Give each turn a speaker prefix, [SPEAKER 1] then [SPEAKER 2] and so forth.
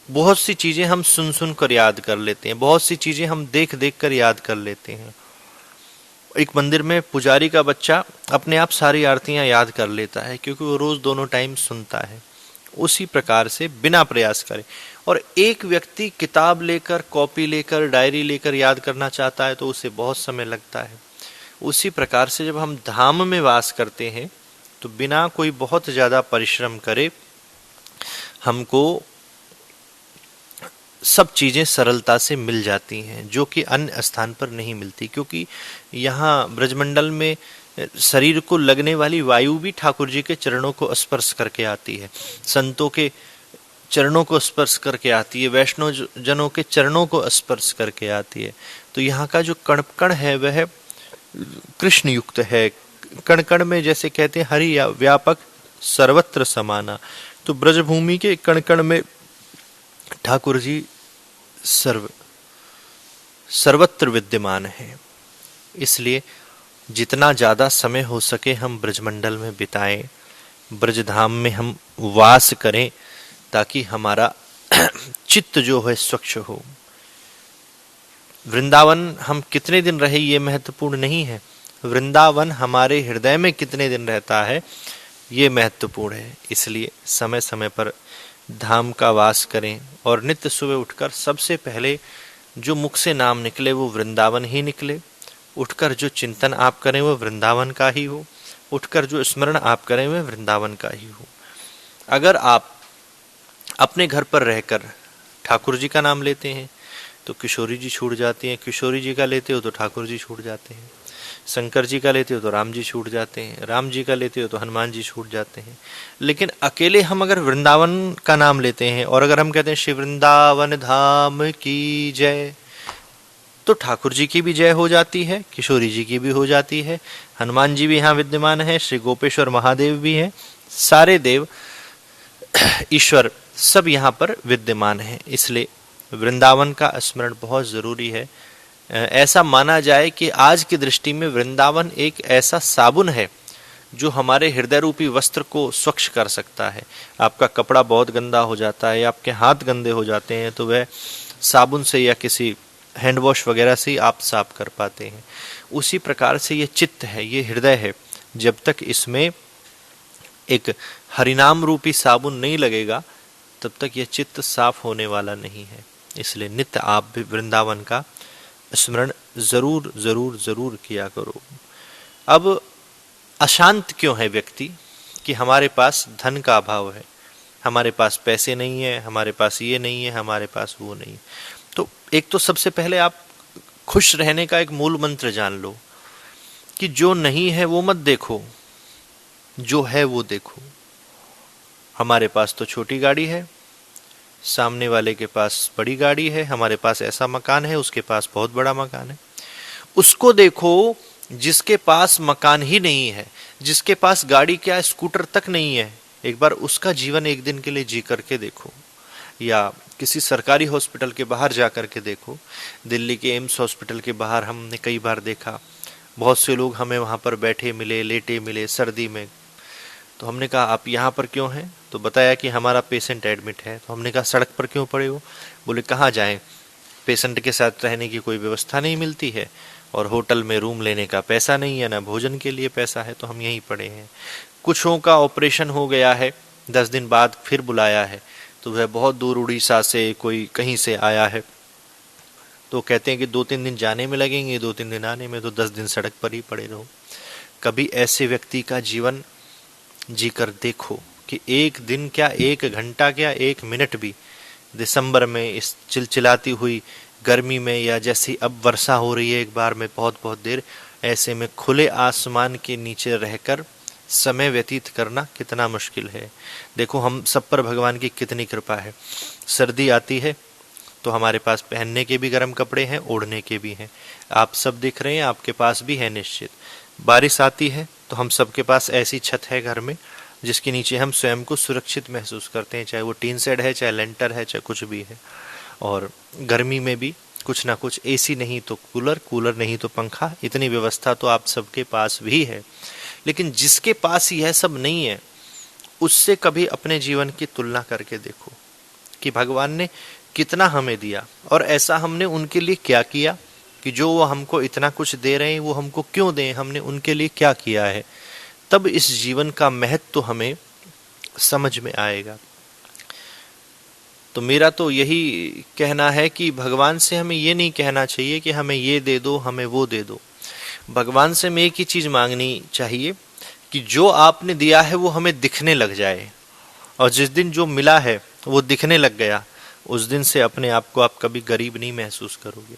[SPEAKER 1] बहुत सी चीजें हम सुन सुन कर याद कर लेते हैं, बहुत सी चीजें हम देख देख कर याद कर लेते हैं। एक मंदिर में पुजारी का बच्चा अपने आप सारी आरतियां याद कर लेता है, क्योंकि वो रोज दोनों टाइम सुनता है। उसी प्रकार से बिना प्रयास करे, और एक व्यक्ति किताब लेकर, कॉपी लेकर, डायरी लेकर याद करना चाहता है तो उसे बहुत समय लगता है। उसी प्रकार से जब हम धाम में वास करते हैं तो बिना कोई बहुत ज्यादा परिश्रम करे हमको सब चीजें सरलता से मिल जाती हैं, जो कि अन्य स्थान पर नहीं मिलती। क्योंकि यहाँ ब्रजमंडल में शरीर को लगने वाली वायु भी ठाकुर जी के चरणों को स्पर्श करके आती है, संतों के चरणों को स्पर्श करके आती है, वैष्णव जनों के चरणों को स्पर्श करके आती है। तो यहाँ का जो कण कण है वह कृष्ण युक्त है। कण कण में, जैसे कहते हैं, हरि व्यापक सर्वत्र समाना, तो ब्रजभूमि के कण कण में ठाकुर जी सर्वत्र विद्यमान है। इसलिए जितना ज्यादा समय हो सके हम ब्रजमंडल में बिताएं, ब्रजधाम में हम वास करें, ताकि हमारा चित्त जो है स्वच्छ हो। वृंदावन हम कितने दिन रहे ये महत्वपूर्ण नहीं है, वृंदावन हमारे हृदय में कितने दिन रहता है ये महत्वपूर्ण है। इसलिए समय समय पर धाम का वास करें, और नित्य सुबह उठकर सबसे पहले जो मुख से नाम निकले वो वृंदावन ही निकले। उठकर जो चिंतन आप करें वो वृंदावन का ही हो, उठकर जो स्मरण आप करें वह वृंदावन का ही हो। अगर आप अपने घर पर रहकर ठाकुर जी का नाम लेते हैं तो किशोरी जी छूट जाती हैं, किशोरी जी का लेते हो तो ठाकुर जी छूट जाते हैं, शंकर जी का लेते हो तो राम जी छूट जाते हैं, राम जी का लेते हो तो हनुमान जी छूट जाते हैं। लेकिन अकेले हम अगर वृंदावन का नाम लेते हैं और अगर हम कहते हैं श्री वृंदावन धाम की जय, तो ठाकुर जी की भी जय हो जाती है, किशोरी जी की भी हो जाती है, हनुमान जी भी यहाँ विद्यमान है, श्री गोपेश्वर महादेव भी हैं, सारे देव ईश्वर सब यहाँ पर विद्यमान हैं। इसलिए वृंदावन का स्मरण बहुत जरूरी है। ऐसा माना जाए कि आज की दृष्टि में वृंदावन एक ऐसा साबुन है जो हमारे हृदय रूपी वस्त्र को स्वच्छ कर सकता है। आपका कपड़ा बहुत गंदा हो जाता है, आपके हाथ गंदे हो जाते हैं, तो वह साबुन से या किसी हैंड वॉश वगैरह से आप साफ कर पाते हैं। उसी प्रकार से ये चित्त है, ये हृदय है, जब तक इसमें एक हरिनाम रूपी साबुन नहीं लगेगा तब तक यह चित्त साफ होने वाला नहीं है। इसलिए नित्य आप भी वृंदावन का स्मरण जरूर जरूर जरूर किया करो। अब अशांत क्यों है व्यक्ति कि हमारे पास धन का अभाव है, हमारे पास पैसे नहीं है, हमारे पास ये नहीं है, हमारे पास वो नहीं है। तो एक तो सबसे पहले आप खुश रहने का एक मूल मंत्र जान लो कि जो नहीं है वो मत देखो, जो है वो देखो। हमारे पास तो छोटी गाड़ी है, सामने वाले के पास बड़ी गाड़ी है, हमारे पास ऐसा मकान है, उसके पास बहुत बड़ा मकान है। उसको देखो जिसके पास मकान ही नहीं है, जिसके पास गाड़ी क्या स्कूटर तक नहीं है। एक बार उसका जीवन एक दिन के लिए जी करके देखो, या किसी सरकारी हॉस्पिटल के बाहर जा करके देखो। दिल्ली के एम्स हॉस्पिटल के बाहर हमने कई बार देखा, बहुत से लोग हमें वहां पर बैठे मिले, लेटे मिले सर्दी में। तो हमने कहा आप यहाँ पर क्यों हैं? तो बताया कि हमारा पेशेंट एडमिट है। तो हमने कहा सड़क पर क्यों पड़े हो? बोले कहाँ जाएं, पेशेंट के साथ रहने की कोई व्यवस्था नहीं मिलती है, और होटल में रूम लेने का पैसा नहीं है, ना भोजन के लिए पैसा है, तो हम यहीं पड़े हैं। कुछों का ऑपरेशन हो गया है, 10 दिन बाद फिर बुलाया है, तो वह बहुत दूर उड़ीसा से कोई कहीं से आया है, तो कहते हैं कि 2-3 दिन जाने में लगेंगे, 2-3 दिन आने में, तो 10 दिन सड़क पर ही पड़े रहो। कभी ऐसे व्यक्ति का जीवन जीकर देखो कि एक दिन क्या, एक घंटा क्या, एक मिनट भी दिसंबर में इस चिलचिलाती हुई गर्मी में, या जैसी अब वर्षा हो रही है एक बार में बहुत बहुत देर, ऐसे में खुले आसमान के नीचे रहकर समय व्यतीत करना कितना मुश्किल है। देखो हम सब पर भगवान की कितनी कृपा है। सर्दी आती है तो हमारे पास पहनने के भी गर्म कपड़े हैं, ओढ़ने के भी हैं। आप सब दिख रहे हैं, आपके पास भी है निश्चित। बारिश आती है तो हम सबके पास ऐसी छत है घर में जिसके नीचे हम स्वयं को सुरक्षित महसूस करते हैं, चाहे वो टीन शेड है, चाहे लेंटर है, चाहे कुछ भी है। और गर्मी में भी कुछ ना कुछ, एसी नहीं तो कूलर, कूलर नहीं तो पंखा, इतनी व्यवस्था तो आप सबके पास भी है। लेकिन जिसके पास यह सब नहीं है उससे कभी अपने जीवन की तुलना करके देखो। कि भगवान ने कितना हमें दिया और ऐसा हमने उनके लिए क्या किया कि जो वो हमको इतना कुछ दे रहे हैं, वो हमको क्यों दें, हमने उनके लिए क्या किया है। तब इस जीवन का महत्व तो हमें समझ में आएगा। तो मेरा तो यही कहना है कि भगवान से हमें ये नहीं कहना चाहिए कि हमें ये दे दो, हमें वो दे दो। भगवान से हमें एक ही चीज मांगनी चाहिए कि जो आपने दिया है वो हमें दिखने लग जाए, और जिस दिन जो मिला है वो दिखने लग गया, उस दिन से अपने आप को आप कभी गरीब नहीं महसूस करोगे।